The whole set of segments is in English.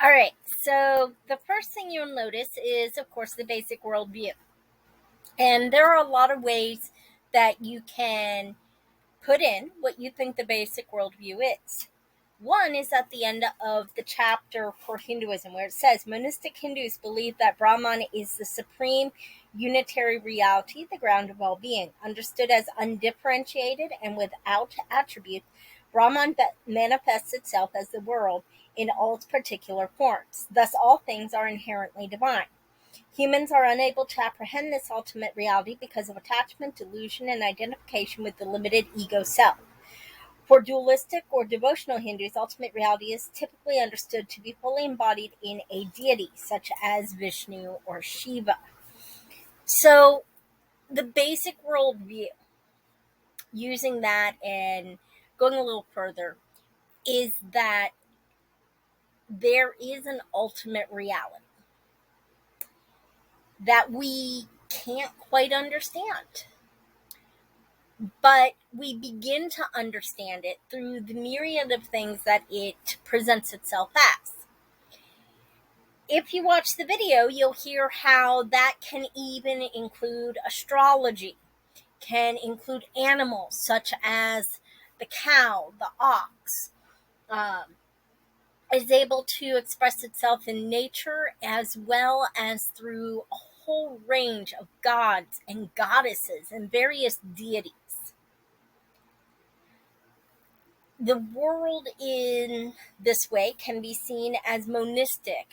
All right, so the first thing you'll notice is, of course, the basic worldview. And there are a lot of ways that you can put in what you think the basic worldview is. One is at the end of the chapter for Hinduism, where it says monistic Hindus believe that Brahman is the supreme unitary reality, the ground of all being. Understood as undifferentiated and without attributes, Brahman manifests itself as the world in all its particular forms. Thus, all things are inherently divine. Humans are unable to apprehend this ultimate reality because of attachment, delusion, and identification with the limited ego self. For dualistic or devotional Hindus, ultimate reality is typically understood to be fully embodied in a deity, such as Vishnu or Shiva. So, the basic worldview, using that and going a little further, is that there is an ultimate reality that we can't quite understand. But we begin to understand it through the myriad of things that it presents itself as. If you watch the video, you'll hear how that can even include astrology, can include animals such as the cow, the ox, um, is able to express itself in nature as well as through a whole range of gods and goddesses and various deities. The world in this way can be seen as monistic,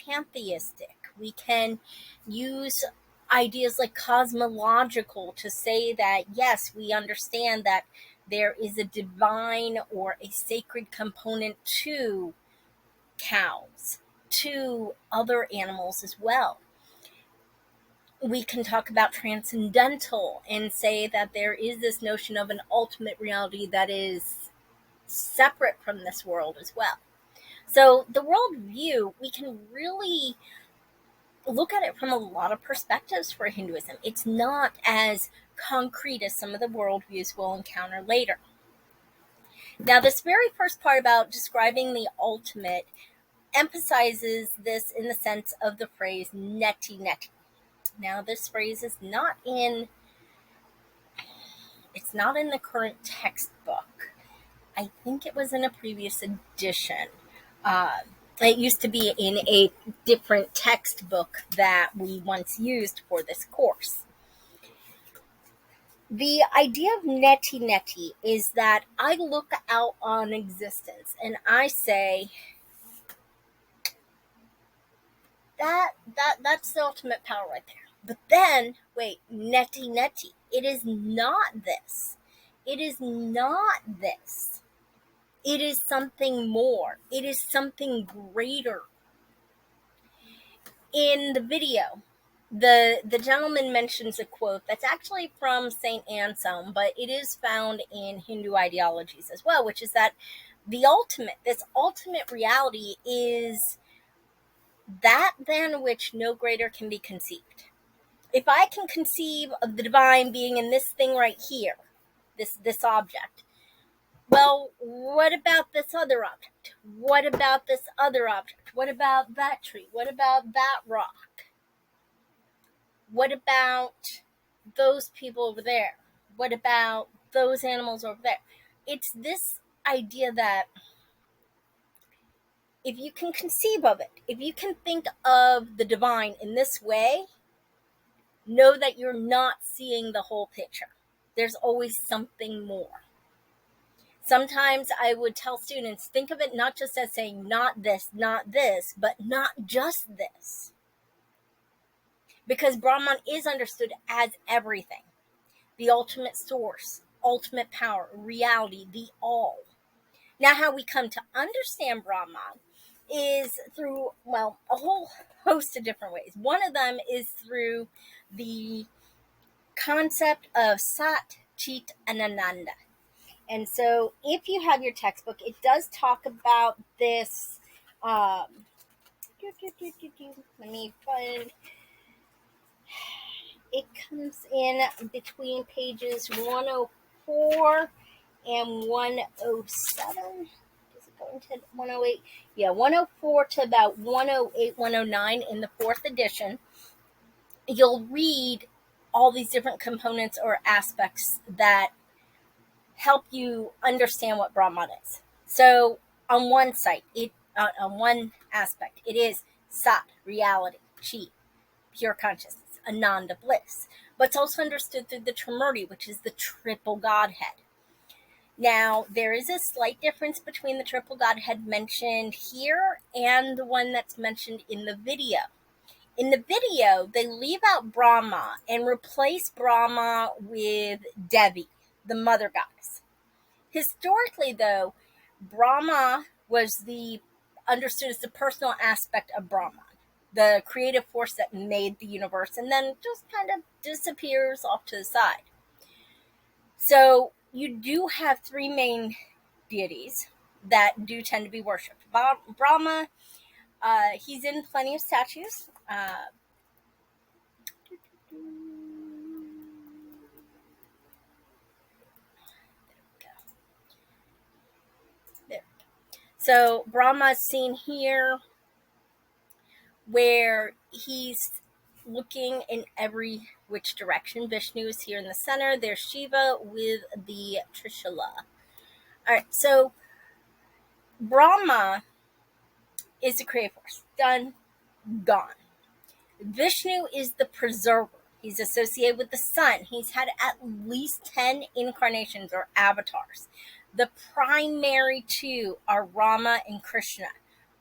pantheistic. We can use ideas like cosmological to say that, yes, we understand that there is a divine or a sacred component to cows, to other animals as well. We can talk about transcendental and say that there is this notion of an ultimate reality that is separate from this world as well. So the worldview, we can really look at it from a lot of perspectives for Hinduism. It's not as concrete as some of the worldviews we'll encounter later. Now, this very first part about describing the ultimate emphasizes this in the sense of the phrase neti neti. Now, this phrase is it's not in the current textbook. I think it was in a previous edition. Uh, it used to be in a different textbook that we once used for this course. The idea of neti neti is that I look out on existence and I say that's the ultimate power right there. But then, wait, neti neti. It is not this. It is not this. It is something more. It is something greater. In the video, the gentleman mentions a quote that's actually from Saint Anselm, but it is found in Hindu ideologies as well, which is that this ultimate reality is that than which no greater can be conceived. If I can conceive of the divine being in this thing right here, this object, well, what about this other object? What about this other object? What about that tree? What about that rock? What about those people over there? What about those animals over there? It's this idea that if you can conceive of it, if you can think of the divine in this way, know that you're not seeing the whole picture. There's always something more. Sometimes I would tell students, think of it not just as saying not this, but not just this. Because Brahman is understood as everything. The ultimate source, ultimate power, reality, the all. Now, how we come to understand Brahman is through, well, a whole host of different ways. One of them is through the concept of Sat, Chit, and Ananda. And so, if you have your textbook, it does talk about this. Let me find. It comes in between pages 104 and 107. Does it printed 108. Yeah, 104 to about 108, 109 in the fourth edition. You'll read all these different components or aspects that help you understand what Brahman is. So on one site, on one aspect, it is Sat, reality, Chi, pure consciousness, Ananda, bliss. But it's also understood through the Trimurti, which is the triple Godhead. Now, there is a slight difference between the triple Godhead mentioned here and the one that's mentioned in the video. In the video, they leave out Brahma and replace Brahma with Devi, the mother goddess. Historically, though, Brahma was understood as the personal aspect of Brahman, the creative force that made the universe and then just kind of disappears off to the side. So you do have three main deities that do tend to be worshipped. Brahma, he's in plenty of statues. There. So Brahma's seen here where he's looking in every which direction. Vishnu is here in the center. There's Shiva with the Trishula. All right, so Brahma is the creative force. Done, gone. Vishnu is the preserver. He's associated with the sun. He's had at least 10 incarnations or avatars. The primary two are Rama and Krishna.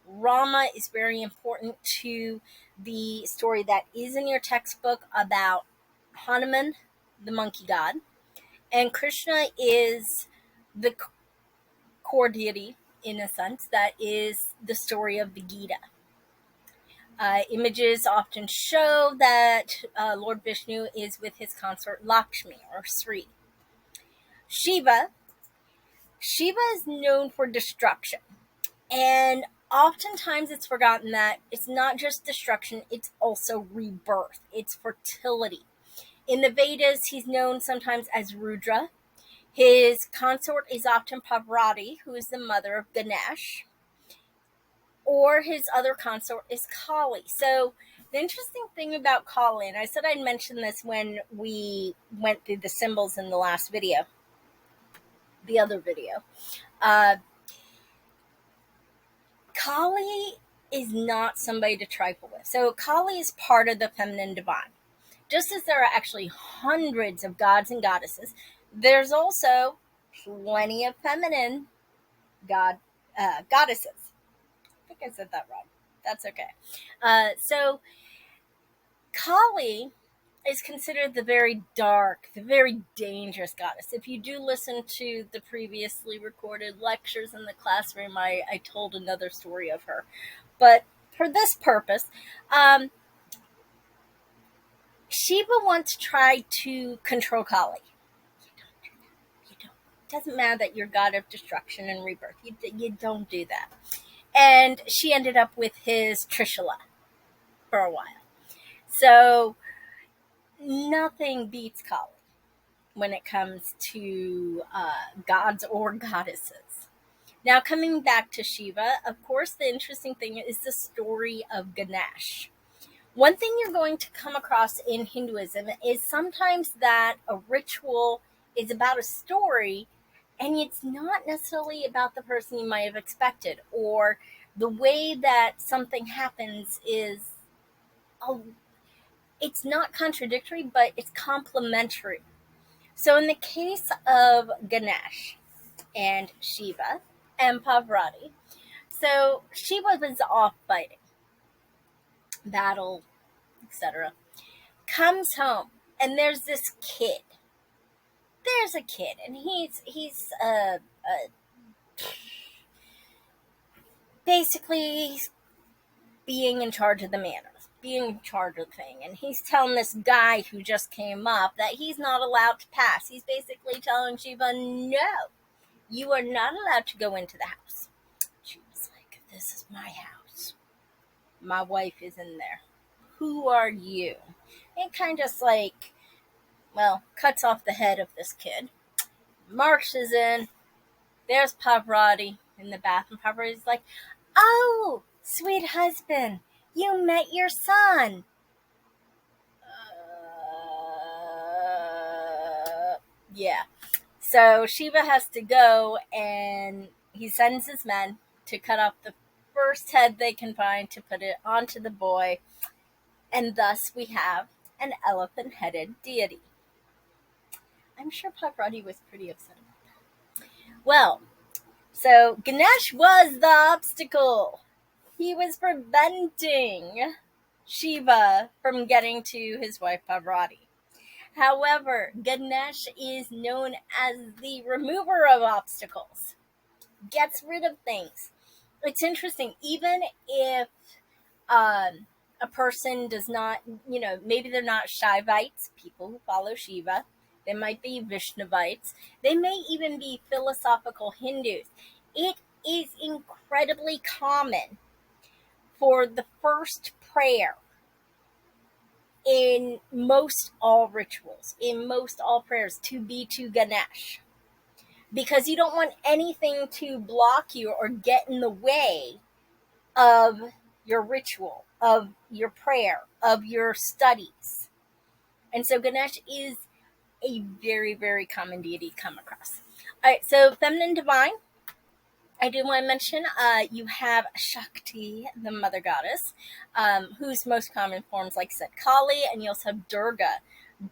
Rama is very important to the story that is in your textbook about Hanuman, the monkey god. And Krishna is the core deity, in a sense, that is the story of the Gita. Images often show that Lord Vishnu is with his consort Lakshmi or Sri. Shiva is known for destruction. And oftentimes it's forgotten that it's not just destruction, it's also rebirth. It's fertility. In the Vedas, he's known sometimes as Rudra. His consort is often Parvati, who is the mother of Ganesh. Or his other consort is Kali. So the interesting thing about Kali, and I said I'd mention this when we went through the symbols in the last video, the other video. Kali is not somebody to trifle with. So Kali is part of the feminine divine. Just as there are actually hundreds of gods and goddesses, there's also plenty of feminine goddesses. I think I said that wrong. That's okay. So Kali is considered the very dark, the very dangerous goddess. If you do listen to the previously recorded lectures in the classroom, I told another story of her. But for this purpose, Shiva once tried to control Kali. You don't. It doesn't matter that you're god of destruction and rebirth. You don't do that. And she ended up with his Trishula for a while. So nothing beats Kali when it comes to gods or goddesses. Now, coming back to Shiva, of course, the interesting thing is the story of Ganesh. One thing you're going to come across in Hinduism is sometimes that a ritual is about a story, and it's not necessarily about the person you might have expected, or the way that something happens is it's not contradictory, but it's complementary. So in the case of Ganesh and Shiva and Parvati, so Shiva was off fighting, battle, etc. Comes home, and there's this kid. There's a kid, and he's basically being in charge of the manners, being in charge of the thing. And he's telling this guy who just came up that he's not allowed to pass. He's basically telling Shiva, no, you are not allowed to go into the house. Shiva's like, this is my house. My wife is in there. Who are you? And kind of just like, well, cuts off the head of this kid. Marches in. There's Parvati in the bath, and Parvati's like, "Oh, sweet husband, you met your son." Yeah. So Shiva has to go, and he sends his men to cut off the first head they can find to put it onto the boy, and thus we have an elephant-headed deity. I'm sure Parvati was pretty upset. Well, so Ganesh was the obstacle. He was preventing Shiva from getting to his wife Parvati. However, Ganesh is known as the remover of obstacles, gets rid of things. It's interesting, even if a person does not, maybe they're not Shivites, people who follow Shiva, they might be Vaishnavites, they may even be philosophical Hindus. It is incredibly common for the first prayer in most all rituals, in most all prayers, to be to Ganesh, because you don't want anything to block you or get in the way of your ritual, of your prayer, of your studies. And so Ganesh is a very, very common deity to come across. All right, so feminine divine. I do want to mention you have Shakti, the mother goddess, whose most common forms, like I said, Kali, and you also have Durga.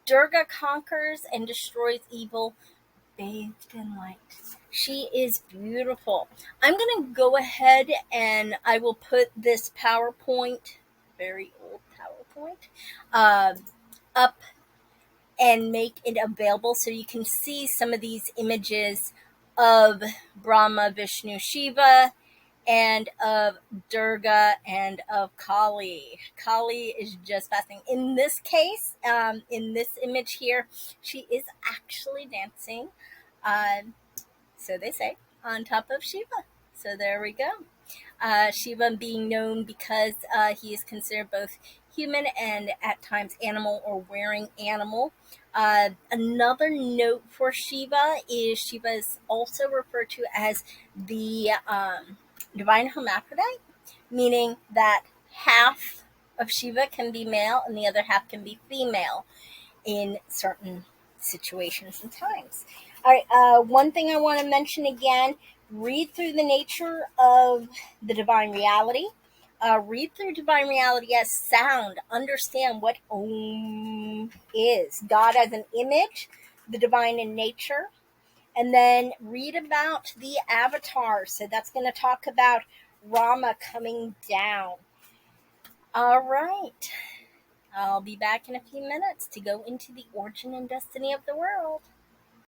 Durga conquers and destroys evil bathed in light. She is beautiful. I'm going to go ahead and I will put this PowerPoint, very old PowerPoint, up and make it available so you can see some of these images of Brahma, Vishnu, Shiva, and of Durga and of Kali. Kali is just fascinating. In this case, in this image here, she is actually dancing, so they say, on top of Shiva. So there we go. Shiva being known because he is considered both human and at times animal or wearing animal. Another note for Shiva is Shiva is also referred to as the divine hermaphrodite, meaning that half of Shiva can be male and the other half can be female in certain situations and times. All right, one thing I want to mention again, read through the nature of the divine reality. Read through divine reality as sound. Understand what Om is. God as an image, the divine in nature. And then read about the avatar. So that's going to talk about Rama coming down. All right. I'll be back in a few minutes to go into the origin and destiny of the world.